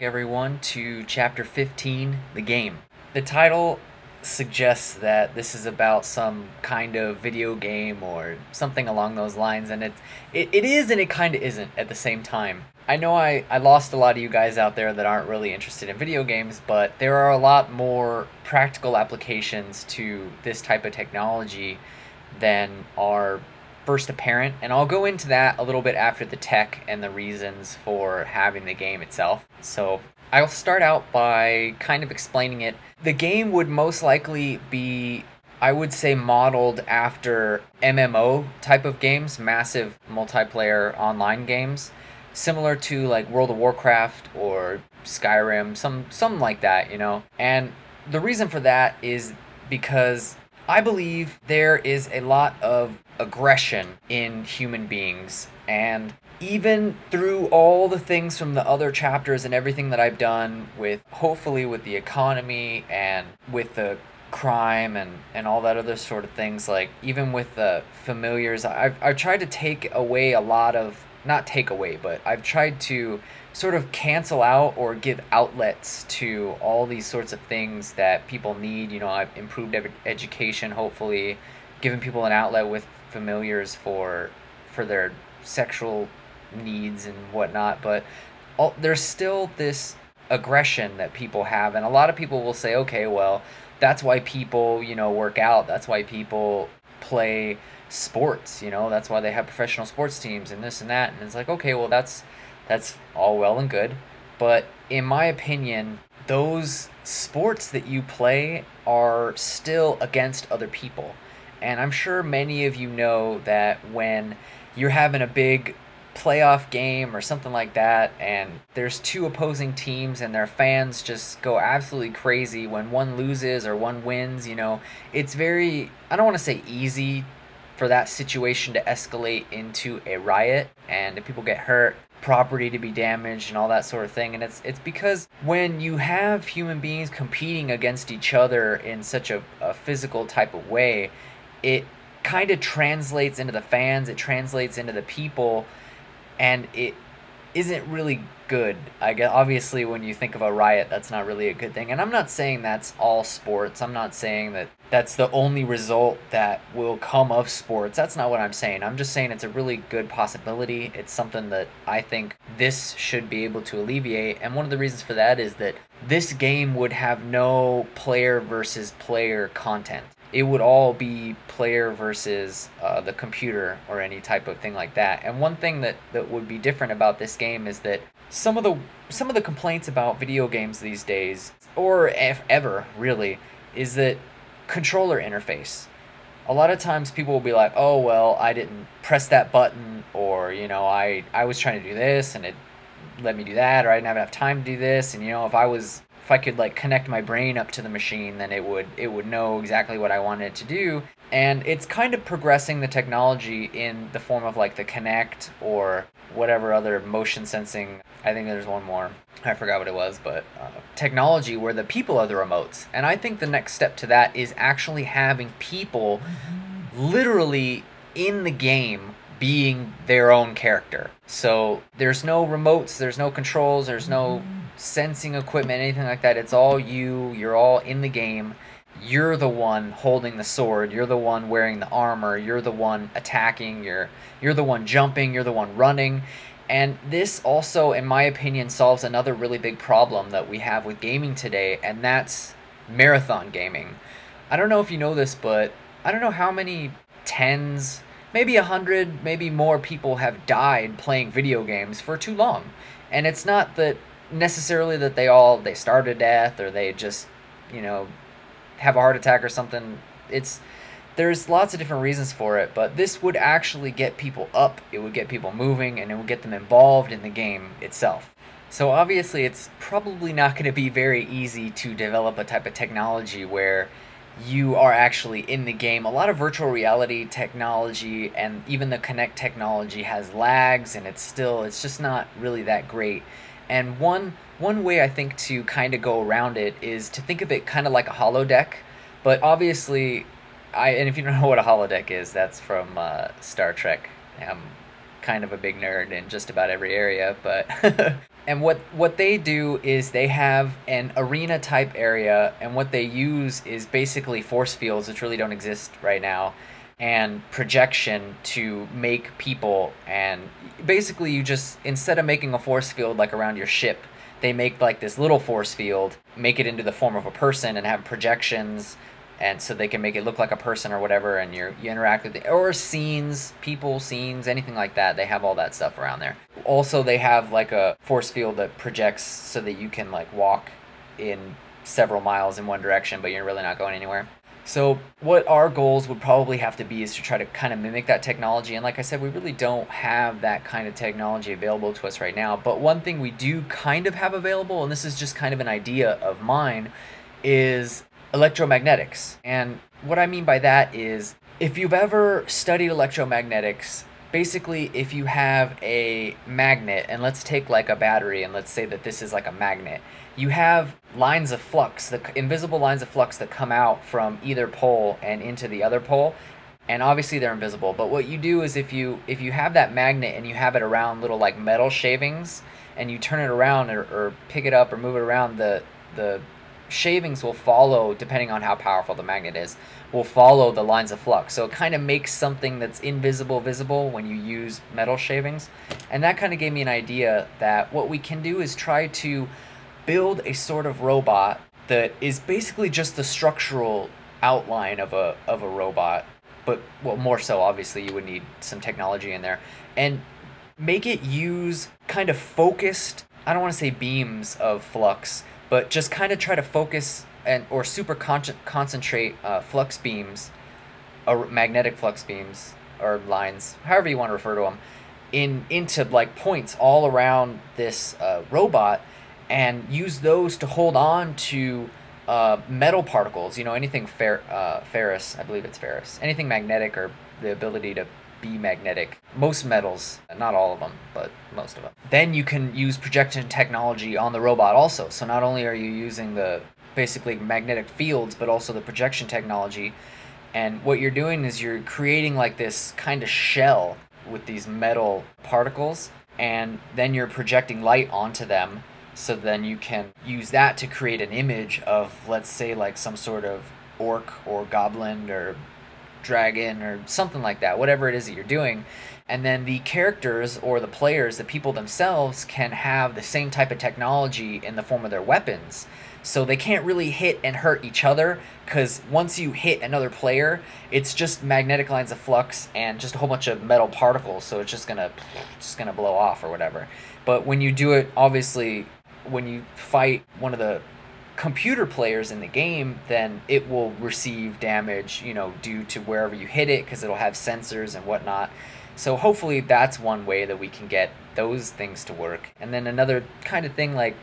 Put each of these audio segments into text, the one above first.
Everyone to chapter 15, The Game. The title suggests that this is about some kind of video game or something along those lines, and it is and it kind of isn't at the same time. I know I lost a lot of you guys out there that aren't really interested in video games, but there are a lot more practical applications to this type of technology than are first apparent, and I'll go into that a little bit after the tech and the reasons for having the game itself. So I'll start out by kind of explaining it. The game would most likely be, I would say, modeled after MMO type of games, massive multiplayer online games, similar to like World of Warcraft or Skyrim, something like that, you know. And the reason for that is because I believe there is a lot of aggression in human beings, and even through all the things from the other chapters and everything that I've done with, hopefully with the economy and with the crime and all that other sort of things, like even with the familiars, I've tried to take away a lot of, not take away, but I've tried to sort of cancel out or give outlets to all these sorts of things that people need. You know, I've improved education, hopefully, giving people an outlet with familiars for their sexual needs and whatnot. But there's still this aggression that people have, and a lot of people will say, okay, well, that's why people, you know, work out. That's why people play sports. You know, that's why they have professional sports teams and this and that. And it's like, okay, well, that's all well and good, but in my opinion, those sports that you play are still against other people. And I'm sure many of you know that when you're having a big playoff game or something like that, and there's two opposing teams and their fans just go absolutely crazy when one loses or one wins, you know, it's very, I don't want to say easy for that situation to escalate into a riot and if people get hurt, property to be damaged and all that sort of thing. And it's because when you have human beings competing against each other in such a physical type of way, it kind of translates into the fans, it translates into the people, and it isn't really good. I guess obviously when you think of a riot, that's not really a good thing. And I'm not saying that's all sports. I'm not saying that that's the only result that will come of sports. That's not what I'm saying. I'm just saying it's a really good possibility. It's something that I think this should be able to alleviate. And one of the reasons for that is that this game would have no player versus player content. It would all be player versus the computer or any type of thing like that. And one thing that would be different about this game is that some of the complaints about video games these days, or if ever really, is that controller interface. A lot of times people will be like, oh, well, I didn't press that button, or, you know, I was trying to do this and it let me do that, or I didn't have enough time to do this, and, you know, if I could like connect my brain up to the machine, then it would know exactly what I wanted it to do. And it's kind of progressing the technology in the form of like the Kinect or whatever other motion sensing. I think there's one more. I forgot what it was, but technology where the people are the remotes. And I think the next step to that is actually having people literally in the game being their own character. So there's no remotes, there's no controls, there's no sensing equipment, anything like that. It's all you. You're all in the game. You're the one holding the sword. You're the one wearing the armor. You're the one attacking. You're the one jumping. You're the one running. And this also, in my opinion, solves another really big problem that we have with gaming today, and that's marathon gaming. I don't know if you know this, but I don't know how many tens, maybe 100, maybe more people have died playing video games for too long. And it's not that necessarily that they starve to death or they just, you know, have a heart attack or something. There's lots of different reasons for it, but this would actually get people up, it would get people moving, and it would get them involved in the game itself. So obviously it's probably not going to be very easy to develop a type of technology where you are actually in the game. A lot of virtual reality technology and even the Kinect technology has lags, and it's just not really that great. And one way I think to kind of go around it is to think of it kind of like a holodeck. But obviously, and if you don't know what a holodeck is, that's from Star Trek. I'm kind of a big nerd in just about every area, but And what they do is they have an arena type area, and what they use is basically force fields, which really don't exist right now, and projection to make people. And basically, you just, instead of making a force field like around your ship, they make like this little force field, make it into the form of a person, and have projections, and so they can make it look like a person or whatever, and you interact with it, or scenes, people, scenes, anything like that. They have all that stuff around there. Also, they have like a force field that projects so that you can like walk in several miles in one direction, but you're really not going anywhere. So what our goals would probably have to be is to try to kind of mimic that technology. And like I said, we really don't have that kind of technology available to us right now. But one thing we do kind of have available, and this is just kind of an idea of mine, is electromagnetics. And what I mean by that is, if you've ever studied electromagnetics, basically if you have a magnet, and let's take like a battery, and let's say that this is like a magnet, you have lines of flux, the invisible lines of flux that come out from either pole and into the other pole. And obviously they're invisible, but what you do is if you have that magnet and you have it around little like metal shavings, and you turn it around, or pick it up or move it around, the shavings will follow, depending on how powerful the magnet is, will follow the lines of flux. So it kind of makes something that's invisible visible when you use metal shavings. And that kind of gave me an idea that what we can do is try to build a sort of robot that is basically just the structural outline of a robot, but well, more so obviously you would need some technology in there, and make it use kind of focused, I don't want to say beams of flux, but just kind of try to focus and or super concentrate flux beams, or magnetic flux beams, or lines, however you want to refer to them, into like points all around this robot, and use those to hold on to metal particles. You know, anything ferrous, I believe it's ferrous, anything magnetic, or the ability to be magnetic. Most metals, not all of them, but most of them. Then you can use projection technology on the robot also. So not only are you using the basically magnetic fields, but also the projection technology. And what you're doing is you're creating like this kind of shell with these metal particles, and then you're projecting light onto them. So then you can use that to create an image of, let's say, like some sort of orc or goblin or dragon or something like that, whatever it is that you're doing. And then the characters, or the players, the people themselves, can have the same type of technology in the form of their weapons. So they can't really hit and hurt each other, because once you hit another player, it's just magnetic lines of flux and just a whole bunch of metal particles, so it's just gonna blow off or whatever. But when you do it, obviously, when you fight one of the computer players in the game, then it will receive damage, you know, due to wherever you hit it, because it'll have sensors and whatnot. So hopefully that's one way that we can get those things to work. And then another kind of thing, like,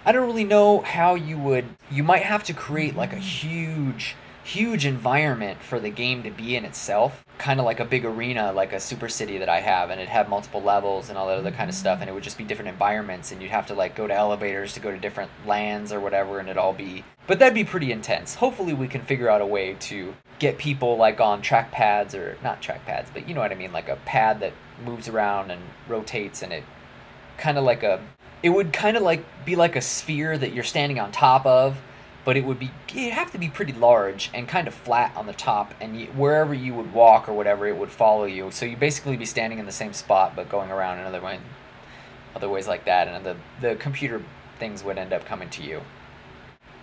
I don't really know how you might have to create like a huge environment for the game to be in itself, kind of like a big arena, like a super city that I have, and it'd have multiple levels and all that other kind of stuff, and it would just be different environments, and you'd have to like go to elevators to go to different lands or whatever, and but that'd be pretty intense. Hopefully we can figure out a way to get people like on trackpads, or not trackpads, but you know what I mean, like a pad that moves around and rotates, and it would kind of like be like a sphere that you're standing on top of, but it'd have to be pretty large and kind of flat on the top, and wherever you would walk or whatever, it would follow you. So you basically be standing in the same spot, but going around in other ways like that, and the computer things would end up coming to you.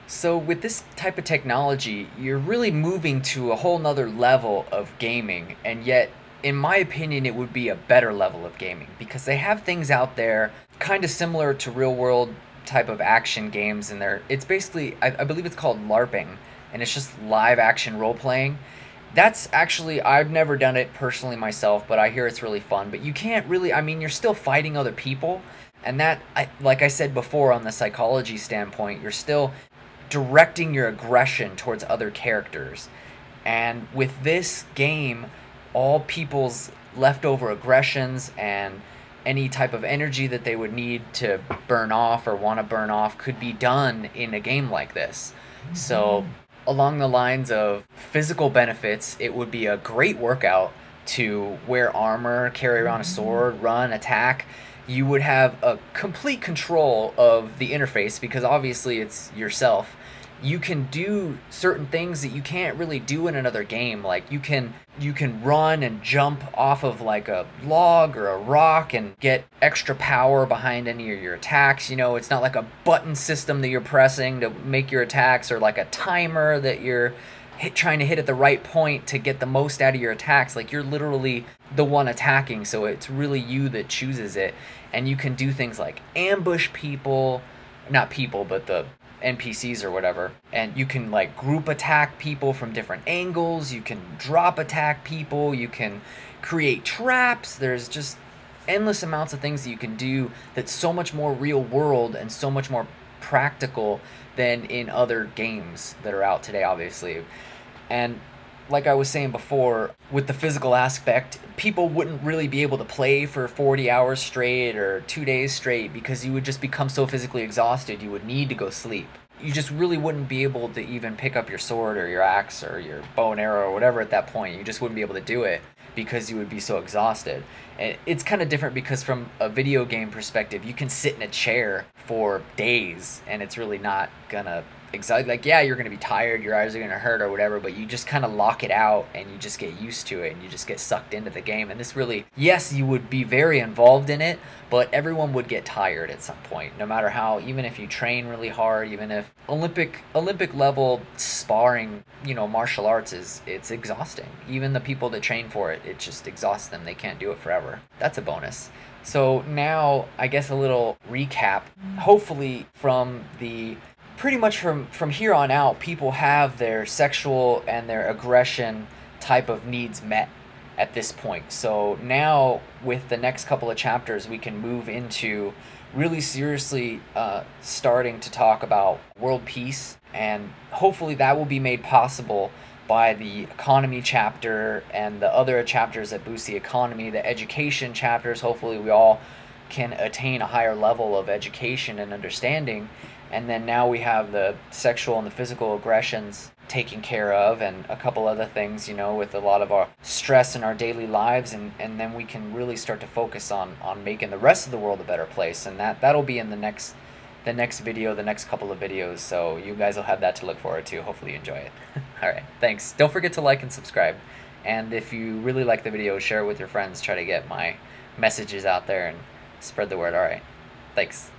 So with this type of technology, you're really moving to a whole nother level of gaming, and yet, in my opinion, it would be a better level of gaming, because they have things out there kind of similar to real world type of action games, and it's basically, I believe it's called LARPing, and it's just live action role playing. That's actually, I've never done it personally myself, but I hear it's really fun. But you can't really, I mean, you're still fighting other people, and like I said before, on the psychology standpoint, you're still directing your aggression towards other characters. And with this game, all people's leftover aggressions and any type of energy that they would need to burn off or want to burn off could be done in a game like this. So along the lines of physical benefits, it would be a great workout to wear armor, carry around a sword, run, attack. you would have a complete control of the interface because obviously it's yourself. You can do certain things that you can't really do in another game. Like you can run and jump off of like a log or a rock and get extra power behind any of your attacks. You know, it's not like a button system that you're pressing to make your attacks, or like a timer that you're trying to hit at the right point to get the most out of your attacks. Like, you're literally the one attacking, so it's really you that chooses it. And you can do things like ambush people, not people, but the NPCs or whatever, and you can like group attack people from different angles. You can drop attack people. You can create traps. There's just endless amounts of things that you can do that's so much more real world and so much more practical than in other games that are out today, obviously. And like I was saying before, with the physical aspect, people wouldn't really be able to play for 40 hours straight or 2 days straight because you would just become so physically exhausted you would need to go sleep. You just really wouldn't be able to even pick up your sword or your axe or your bow and arrow or whatever at that point. You just wouldn't be able to do it because you would be so exhausted. And it's kind of different because from a video game perspective, you can sit in a chair for days and it's really not gonna like, yeah, you're gonna be tired, your eyes are gonna hurt or whatever, but you just kind of lock it out and you just get used to it and you just get sucked into the game. And this really, yes, you would be very involved in it, but everyone would get tired at some point, no matter how, even if you train really hard, even if Olympic level sparring, you know, martial arts it's exhausting. Even the people that train for it, it just exhausts them. They can't do it forever. That's a bonus. So now, I guess a little recap. Hopefully pretty much from here on out, people have their sexual and their aggression type of needs met at this point. So now, with the next couple of chapters, we can move into really seriously starting to talk about world peace, and hopefully that will be made possible by the economy chapter and the other chapters that boost the economy, the education chapters. Hopefully we all can attain a higher level of education and understanding. And then now we have the sexual and the physical aggressions taken care of, and a couple other things, you know, with a lot of our stress in our daily lives, and then we can really start to focus on making the rest of the world a better place. And that'll be in the next video, the next couple of videos, so you guys will have that to look forward to. Hopefully you enjoy it. Alright, thanks. Don't forget to like and subscribe, and if you really like the video, share it with your friends. Try to get my messages out there and spread the word. Alright, thanks.